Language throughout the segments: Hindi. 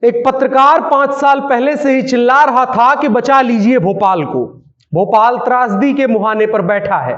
एक पत्रकार 5 साल पहले से ही चिल्ला रहा था कि बचा लीजिए भोपाल को। भोपाल त्रासदी के मुहाने पर बैठा है,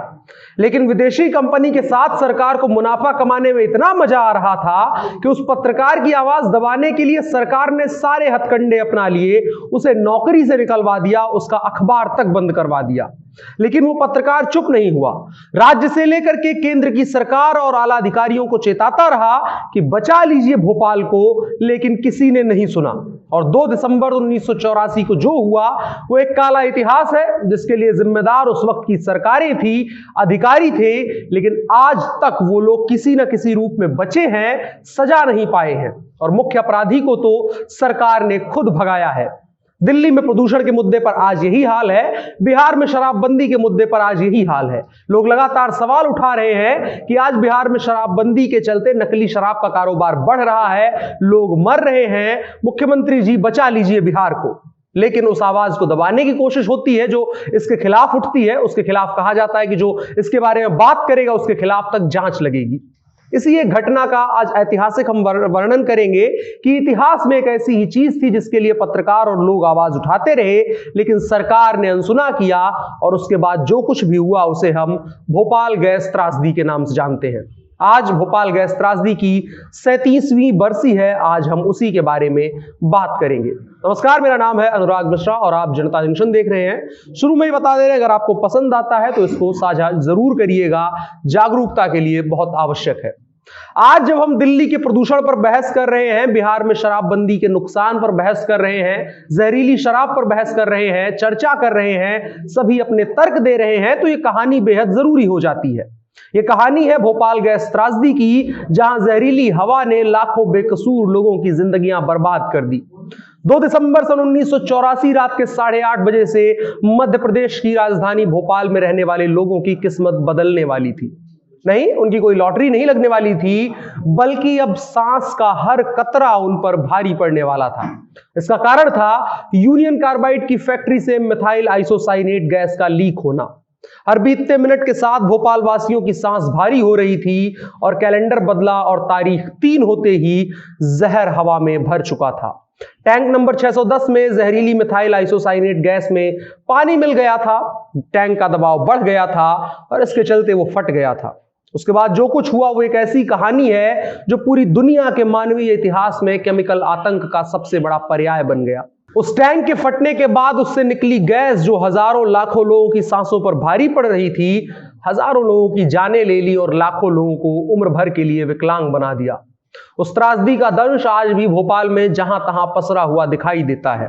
लेकिन विदेशी कंपनी के साथ सरकार को मुनाफा कमाने में इतना मजा आ रहा था कि उस पत्रकार की आवाज दबाने के लिए सरकार ने सारे हथकंडे अपना लिए, उसे नौकरी से निकलवा दिया, उसका अखबार तक बंद करवा दिया। लेकिन वो पत्रकार चुप नहीं हुआ। राज्य से लेकर के केंद्र की सरकार और आला अधिकारियों को चेताता रहा कि बचा लीजिए भोपाल को, लेकिन किसी ने नहीं सुना। और 2 दिसंबर 1984 को जो हुआ वो एक काला इतिहास है, जिसके लिए जिम्मेदार उस वक्त की सरकारें थी, अधिकारी थे, लेकिन आज तक वो लोग किसी न किसी रूप में बचे हैं, सजा नहीं पाए हैं। और मुख्य अपराधी को तो सरकार ने खुद भगाया है। दिल्ली में प्रदूषण के मुद्दे पर आज यही हाल है, बिहार में शराबबंदी के मुद्दे पर आज यही हाल है। लोग लगातार सवाल उठा रहे हैं कि आज बिहार में शराबबंदी के चलते नकली शराब का कारोबार बढ़ रहा है, लोग मर रहे हैं, मुख्यमंत्री जी बचा लीजिए बिहार को। लेकिन उस आवाज को दबाने की कोशिश होती है, जो इसके खिलाफ उठती है उसके खिलाफ कहा जाता है कि जो इसके बारे में बात करेगा उसके खिलाफ तक जांच लगेगी। इसी एक घटना का आज ऐतिहासिक हम वर्णन करेंगे कि इतिहास में एक ऐसी ही चीज थी जिसके लिए पत्रकार और लोग आवाज उठाते रहे, लेकिन सरकार ने अनसुना किया, और उसके बाद जो कुछ भी हुआ उसे हम भोपाल गैस त्रासदी के नाम से जानते हैं। आज भोपाल गैस त्रासदी की 37वीं बरसी है। आज हम उसी के बारे में बात करेंगे। नमस्कार, मेरा नाम है अनुराग मिश्रा और आप जनता जंक्शन देख रहे हैं। शुरू में ही बता दे रहे हैं, अगर आपको पसंद आता है तो इसको साझा जरूर करिएगा, जागरूकता के लिए बहुत आवश्यक है। आज जब हम दिल्ली के प्रदूषण पर बहस कर रहे हैं, बिहार में शराबबंदी के नुकसान पर बहस कर रहे हैं, जहरीली शराब पर बहस कर रहे हैं, चर्चा कर रहे हैं, सभी अपने तर्क दे रहे हैं, तो ये कहानी बेहद जरूरी हो जाती है। ये कहानी है भोपाल गैस त्रासदी की, जहां जहरीली हवा ने लाखों बेकसूर लोगों की जिंदगियां बर्बाद कर दी। 2 दिसंबर सन 1984 रात के 8:30 बजे से मध्य प्रदेश की राजधानी भोपाल में रहने वाले लोगों की किस्मत बदलने वाली थी। नहीं, उनकी कोई लॉटरी नहीं लगने वाली थी, बल्कि अब सांस का हर कतरा उन पर भारी पड़ने वाला था। इसका कारण था यूनियन कार्बाइड की फैक्ट्री से मिथाइल आइसोसाइनेट गैस का लीक होना। हर बीतते मिनट के साथ भोपाल वासियों की सांस भारी हो रही थी, और कैलेंडर बदला और तारीख 3 होते ही जहर हवा में भर चुका था। टैंक नंबर 610 में जहरीली मिथाइल आइसोसाइनेट गैस में पानी मिल गया था। टैंक का दबाव बढ़ गया था और इसके चलते वो फट गया था। उसके बाद जो कुछ हुआ वो एक ऐसी कहानी है जो पूरी दुनिया के मानवीय इतिहास में केमिकल आतंक का सबसे बड़ा पर्याय बन गया। उस टैंक के फटने के बाद उससे निकली गैस, जो हजारों लाखों लोगों की सांसों पर भारी पड़ रही थी, हजारों लोगों की जानें ले ली और लाखों लोगों को उम्र भर के लिए विकलांग बना दिया। उस त्रासदी का दंश आज भी भोपाल में जहां तहां पसरा हुआ दिखाई देता है।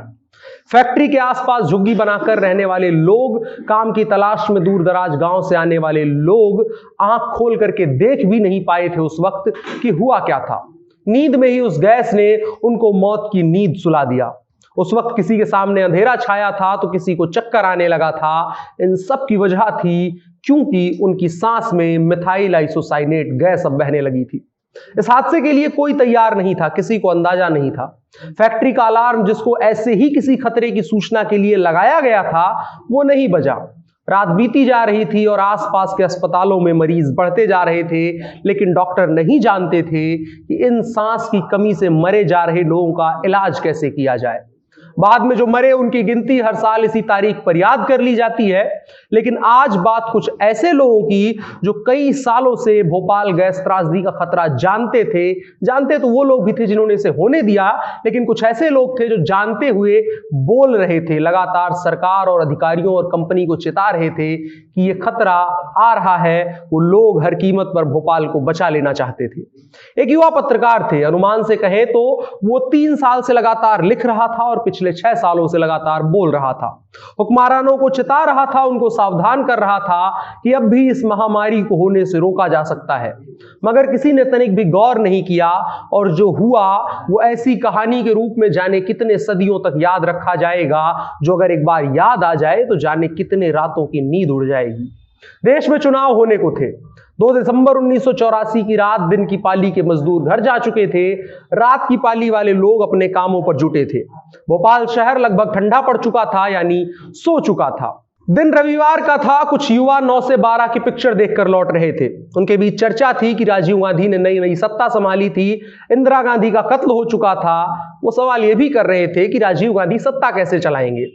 फैक्ट्री के आसपास झुग्गी बनाकर रहने वाले लोग, काम की तलाश में दूर दराज गांव से आने वाले लोग आंख खोल करके देख भी नहीं पाए थे उस वक्त कि हुआ क्या था। नींद में ही उस गैस ने उनको मौत की नींद सुला दिया। उस वक्त किसी के सामने अंधेरा छाया था तो किसी को चक्कर आने लगा था। इन सब की वजह थी क्योंकि उनकी सांस में मिथाइल आइसोसाइनेट गैस अब बहने लगी थी। इस हादसे के लिए कोई तैयार नहीं था, किसी को अंदाजा नहीं था। फैक्ट्री का अलार्म, जिसको ऐसे ही किसी खतरे की सूचना के लिए लगाया गया था, वो नहीं बजा। रात बीती जा रही थी और आसपास के अस्पतालों में मरीज बढ़ते जा रहे थे, लेकिन डॉक्टर नहीं जानते थे कि इन सांस की कमी से मरे जा रहे लोगों का इलाज कैसे किया जाए। बाद में जो मरे उनकी गिनती हर साल इसी तारीख पर याद कर ली जाती है, लेकिन आज बात कुछ ऐसे लोगों की जो कई सालों से भोपाल गैस त्रासदी का खतरा जानते तो वो लोग भी थे जिन्होंने इसे होने दिया, लेकिन कुछ ऐसे लोग थे जो जानते हुए बोल रहे थे, लगातार सरकार और अधिकारियों और कंपनी को चेता रहे थे कि ये खतरा आ रहा है। वो लोग हर कीमत पर भोपाल को बचा लेना चाहते थे। एक युवा पत्रकार थे, अनुमान से कहें तो वो 3 साल से लगातार लिख रहा था और पिछले 6 सालों से लगातार बोल रहा था। हुक्मरानों को चिता रहा था, उनको सावधान कर रहा था कि अब भी इस महामारी को होने से रोका जा सकता है, मगर किसी ने तनिक भी गौर नहीं किया। और जो हुआ वो ऐसी कहानी के रूप में जाने कितने सदियों तक याद रखा जाएगा, जो अगर एक बार याद आ जाए तो जाने कितने रातों की नींद उड़ जाएगी। देश में चुनाव होने को थे। 2 दिसंबर 1984 की रात दिन की पाली के मजदूर घर जा चुके थे, रात की पाली वाले लोग अपने कामों पर जुटे थे। भोपाल शहर लगभग ठंडा पड़ चुका था, यानी सो चुका था। दिन रविवार का था। कुछ युवा 9 से 12 की पिक्चर देखकर लौट रहे थे। उनके बीच चर्चा थी कि राजीव गांधी ने नई नई सत्ता संभाली थी, इंदिरा गांधी का कत्ल हो चुका था। वो सवाल ये भी कर रहे थे कि राजीव गांधी सत्ता कैसे चलाएंगे।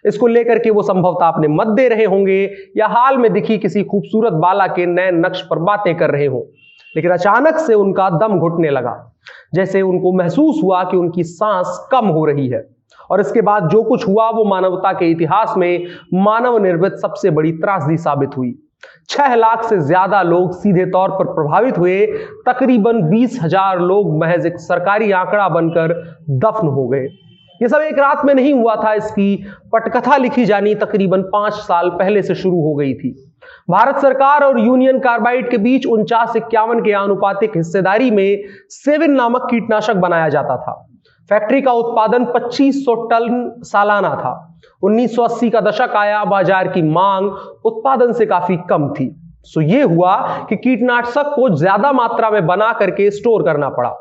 इसको लेकर के वो संभवतः अपने मत दे रहे होंगे या हाल में दिखी किसी खूबसूरत बाला के नए नक्श पर बातें कर रहे हों। लेकिन अचानक से उनका दम घुटने लगा, जैसे उनको महसूस हुआ कि उनकी सांस कम हो रही है। और इसके बाद जो कुछ हुआ वो मानवता के इतिहास में मानव निर्मित सबसे बड़ी त्रासदी साबित हुई। 6 लाख से ज्यादा लोग सीधे तौर पर प्रभावित हुए। तकरीबन 20,000 लोग महज एक सरकारी आंकड़ा बनकर दफन हो गए। ये सब एक रात में नहीं हुआ था। इसकी पटकथा लिखी जानी तकरीबन 5 साल पहले से शुरू हो गई थी। भारत सरकार और यूनियन कार्बाइड के बीच 49-51 के आनुपातिक हिस्सेदारी में सेविन नामक कीटनाशक बनाया जाता था। फैक्ट्री का उत्पादन 2500 टन सालाना था। 1980 का दशक आया, बाजार की मांग उत्पादन से काफी कम थी। सो ये हुआ कि कीटनाशक को ज्यादा मात्रा में बना करके स्टोर करना पड़ा।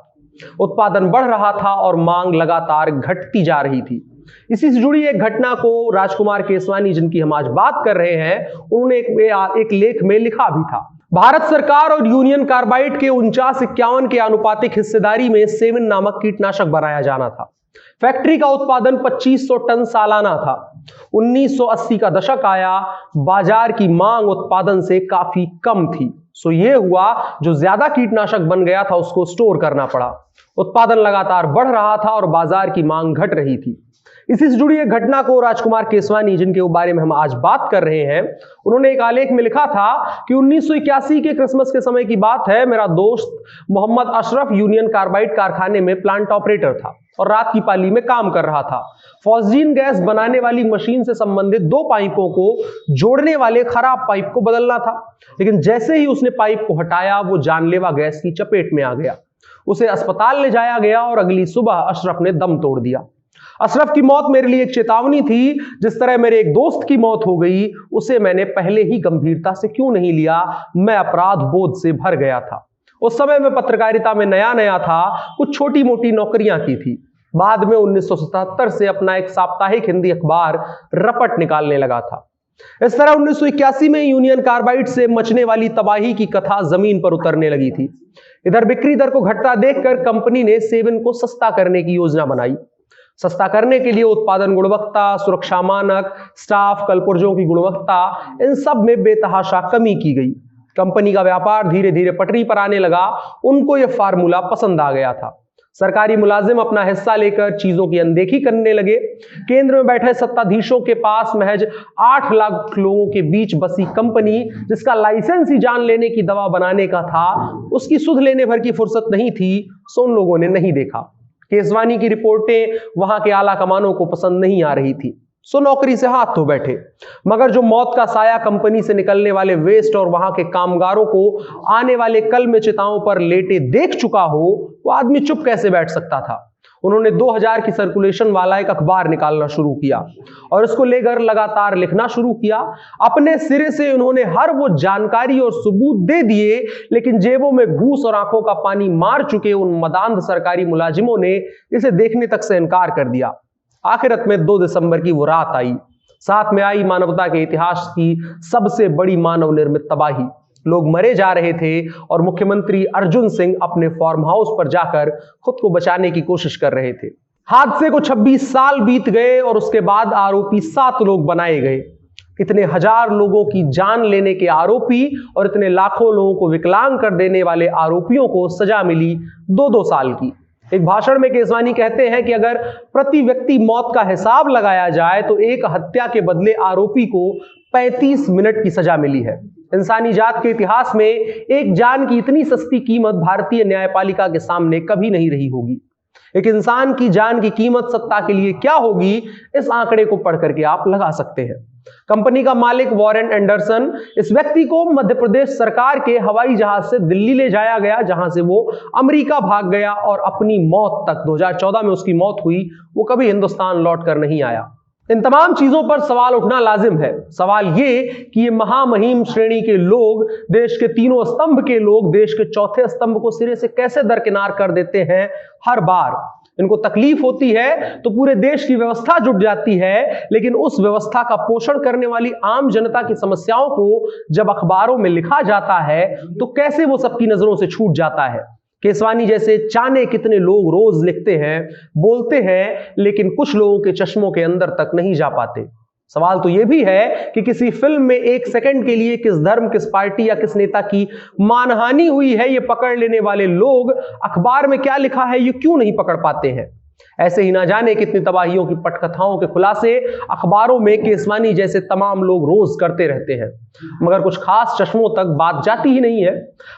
उत्पादन बढ़ रहा था और मांग लगातार घटती जा रही थी। इसी से जुड़ी एक घटना को राजकुमार केसवानी, जिनकी हम आज बात कर रहे हैं, उन्होंने एक लेख में लिखा भी था। भारत सरकार और यूनियन कार्बाइड के 49-51 के आनुपातिक हिस्सेदारी में सेविन नामक कीटनाशक बनाया जाना था। फैक्ट्री का उत्पादन 2500 टन सालाना था। 1980 का दशक आया, बाजार की मांग उत्पादन से काफी कम थी। सो ये हुआ, जो ज्यादा कीटनाशक बन गया था उसको स्टोर करना पड़ा। उत्पादन लगातार बढ़ रहा था और बाजार की मांग घट रही थी। इसी से जुड़ी एक घटना को राजकुमार केसवानी, जिनके बारे में हम आज बात कर रहे हैं, उन्होंने एक आलेख में लिखा था कि 1981 के क्रिसमस के समय की बात है। मेरा दोस्त मोहम्मद अशरफ यूनियन कार्बाइड कारखाने में प्लांट ऑपरेटर था और रात की पाली में काम कर रहा था। फॉस्जीन गैस बनाने वाली मशीन से संबंधित 2 पाइपों को जोड़ने वाले खराब पाइप को बदलना था। लेकिन जैसे ही उसने पाइप को हटाया, वो जानलेवा गैस की चपेट में आ गया। उसे अस्पताल ले जाया गया और अगली सुबह अशरफ ने दम तोड़ दिया। अशरफ की मौत मेरे लिए एक चेतावनी थी। जिस तरह मेरे एक दोस्त की मौत हो गई, उसे मैंने पहले ही गंभीरता से क्यों नहीं लिया। मैं अपराध बोध से भर गया था। उस समय मैं पत्रकारिता में नया नया था, कुछ छोटी मोटी नौकरियां की थी। बाद में 1977 से अपना एक साप्ताहिक हिंदी अखबार रपट निकालने लगा था। इस तरह 1981 में यूनियन कार्बाइड से मचने वाली तबाही की कथा जमीन पर उतरने लगी थी। इधर बिक्री दर को घटता देखकर कंपनी ने सेविन को सस्ता करने की योजना बनाई। सस्ता करने के लिए उत्पादन गुणवत्ता, सुरक्षा मानक, स्टाफ, कलपुर्जों की गुणवत्ता, इन सब में बेतहाशा कमी की गई। कंपनी का व्यापार धीरे धीरे पटरी पर आने लगा। उनको यह फार्मूला पसंद आ गया था। सरकारी मुलाजिम अपना हिस्सा लेकर चीजों की अनदेखी करने लगे। केंद्र में बैठे सत्ताधीशों के पास महज 8 लाख लोगों के बीच बसी कंपनी, जिसका लाइसेंस ही जान लेने की दवा बनाने का था, उसकी सुध लेने भर की फुर्सत नहीं थी। सो उन लोगों ने नहीं देखा। केसवानी की रिपोर्टें वहां के आला कमानों को पसंद नहीं आ रही थी। सो नौकरी से हाथ धो बैठे। मगर जो मौत का साया कंपनी से निकलने वाले वेस्ट और वहां के कामगारों को आने वाले कल में चिताओं पर लेटे देख चुका हो, वो आदमी चुप कैसे बैठ सकता था। उन्होंने 2000 की सर्कुलेशन वाला एक अखबार निकालना शुरू किया और उसको लेकर लगातार लिखना शुरू किया। अपने सिरे से उन्होंने हर वो जानकारी और सबूत दे दिए, लेकिन जेबों में घूस और आंखों का पानी मार चुके उन मदांध सरकारी मुलाजिमों ने इसे देखने तक से इनकार कर दिया। आखिरत में 2 दिसंबर की वो रात आई। साथ में आई मानवता के इतिहास की सबसे बड़ी मानव निर्मित तबाही। लोग मरे जा रहे थे और मुख्यमंत्री अर्जुन सिंह अपने फार्म हाउस पर जाकर खुद को बचाने की कोशिश कर रहे थे। हादसे को 26 साल बीत गए और उसके बाद आरोपी 7 लोग बनाए गए। इतने हजार लोगों की जान लेने के आरोपी और इतने लाखों लोगों को विकलांग कर देने वाले आरोपियों को सजा मिली 2-2 साल की। एक भाषण में केसवानी कहते हैं कि अगर प्रति व्यक्ति मौत का हिसाब लगाया जाए तो एक हत्या के बदले आरोपी को 35 मिनट की सजा मिली है। इंसानी जात के इतिहास में एक जान की इतनी सस्ती कीमत भारतीय न्यायपालिका के सामने कभी नहीं रही होगी। एक इंसान की जान की कीमत सत्ता के लिए क्या होगी, इस आंकड़े को पढ़ करके आप लगा सकते हैं। कंपनी का मालिक वॉरेन एंडरसन, इस व्यक्ति को मध्य प्रदेश सरकार के हवाई जहाज से दिल्ली ले जाया गया, जहां से वो अमेरिका भाग गया और अपनी मौत तक 2014 में उसकी मौत हुई। वो कभी हिंदुस्तान लौट कर नहीं आया। इन तमाम चीजों पर सवाल उठना लाजिम है। सवाल ये कि ये महामहिम श्रेणी के लोग, देश के तीनों स्तंभ के लोग, देश के चौथे स्तंभ को सिरे से कैसे दरकिनार कर देते हैं हर बार। इनको तकलीफ होती है तो पूरे देश की व्यवस्था जुट जाती है, लेकिन उस व्यवस्था का पोषण करने वाली आम जनता की समस्याओं को जब अखबारों में लिखा जाता है तो कैसे वो सबकी नजरों से छूट जाता है। केसवानी जैसे जाने कितने लोग रोज लिखते हैं, बोलते हैं, लेकिन कुछ लोगों के चश्मों के अंदर तक नहीं जा पाते। सवाल तो यह भी है कि किसी फिल्म में एक सेकंड के लिए किस धर्म, किस पार्टी या किस नेता की मानहानि हुई है, ये पकड़ लेने वाले लोग अखबार में क्या लिखा है ये क्यों नहीं पकड़ पाते हैं। ऐसे ही ना जाने कितनी तबाहियों की पटकथाओं के खुलासे अखबारों में केसवानी जैसे तमाम लोग रोज करते रहते हैं, मगर कुछ खास चश्मों तक बात जाती ही नहीं है।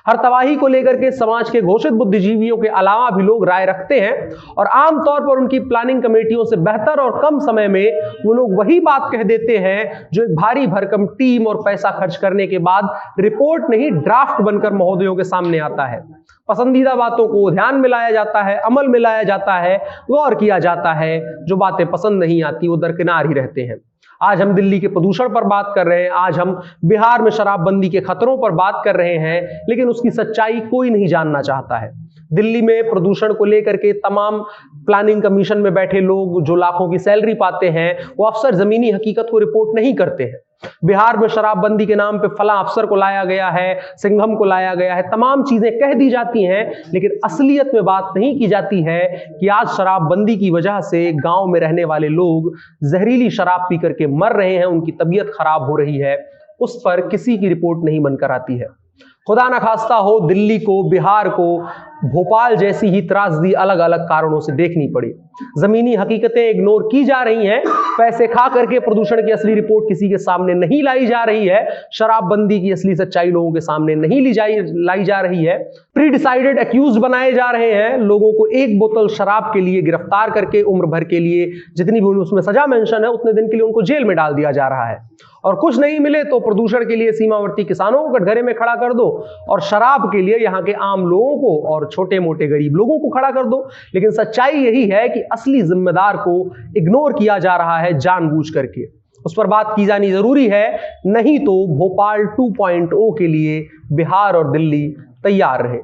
हर तबाही को लेकर के समाज के घोषित बुद्धिजीवियों के अलावा भी लोग राय रखते हैं और आमतौर पर उनकी प्लानिंग कमेटियों से बेहतर और कम समय में वो लोग वही बात कह देते हैं जो एक भारी भरकम टीम और पैसा खर्च करने के बाद रिपोर्ट नहीं ड्राफ्ट बनकर महोदयों के सामने आता है। पसंदीदा बातों को ध्यान में लाया जाता है, अमल में लाया जाता है, गौर किया जाता है। जो बातें पसंद नहीं आती वो दरकिनार ही रहते हैं। आज हम दिल्ली के प्रदूषण पर बात कर रहे हैं, आज हम बिहार में शराबबंदी के खतरों पर बात कर रहे हैं, लेकिन उसकी सच्चाई कोई नहीं जानना चाहता है। दिल्ली में प्रदूषण को लेकर के तमाम प्लानिंग कमीशन में बैठे लोग जो लाखों की सैलरी पाते हैं, वो अफसर जमीनी हकीकत को रिपोर्ट नहीं करते हैं। बिहार में शराबबंदी के नाम पे फला अफसर को लाया गया है, सिंघम को लाया गया है, तमाम चीजें कह दी जाती हैं, लेकिन असलियत में बात नहीं की जाती है कि आज शराबबंदी की वजह से गांव में रहने वाले लोग जहरीली शराब पी करके मर रहे हैं, उनकी तबीयत खराब हो रही है। उस पर किसी की रिपोर्ट नहीं बनकर आती है। खुदा न खास्ता हो दिल्ली को, बिहार को, भोपाल जैसी ही त्रासदी अलग अलग कारणों से देखनी पड़ी। जमीनी हकीकतें इग्नोर की जा रही हैं, पैसे खा करके प्रदूषण की असली रिपोर्ट किसी के सामने नहीं लाई जा रही है, शराबबंदी की असली सच्चाई लोगों के सामने नहीं लाई जा रही है। प्री डिसाइडेड एक्यूज बनाए जा रहे हैं, लोगों को एक बोतल शराब के लिए गिरफ्तार करके उम्र भर के लिए जितनी भी उसमें सजा मेंशन है उतने दिन के लिए उनको जेल में डाल दिया जा रहा है। और कुछ नहीं मिले तो प्रदूषण के लिए सीमावर्ती किसानों को कटघरे में खड़ा कर दो और शराब के लिए यहाँ के आम लोगों को और छोटे मोटे गरीब लोगों को खड़ा कर दो। लेकिन सच्चाई यही है कि असली जिम्मेदार को इग्नोर किया जा रहा है जानबूझ करके। उस पर बात की जानी जरूरी है, नहीं तो भोपाल 2.0 के लिए बिहार और दिल्ली तैयार रहे।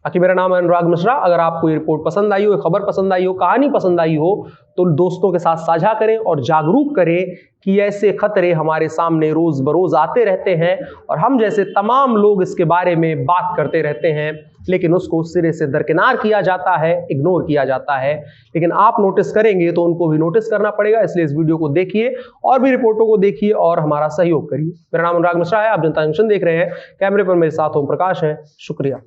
बाकी मेरा नाम है अनुराग मिश्रा। अगर आपको ये रिपोर्ट पसंद आई हो, खबर पसंद आई हो, कहानी पसंद आई हो तो दोस्तों के साथ साझा करें और जागरूक करें कि ऐसे खतरे हमारे सामने रोज बरोज आते रहते हैं और हम जैसे तमाम लोग इसके बारे में बात करते रहते हैं, लेकिन उसको सिरे से दरकिनार किया जाता है, इग्नोर किया जाता है। लेकिन आप नोटिस करेंगे तो उनको भी नोटिस करना पड़ेगा, इसलिए इस वीडियो को देखिए और भी रिपोर्टों को देखिए और हमारा सहयोग करिए। मेरा नाम अनुराग मिश्रा है, आप जनता जंक्शन देख रहे हैं। कैमरे पर मेरे साथ ओम प्रकाश है। शुक्रिया।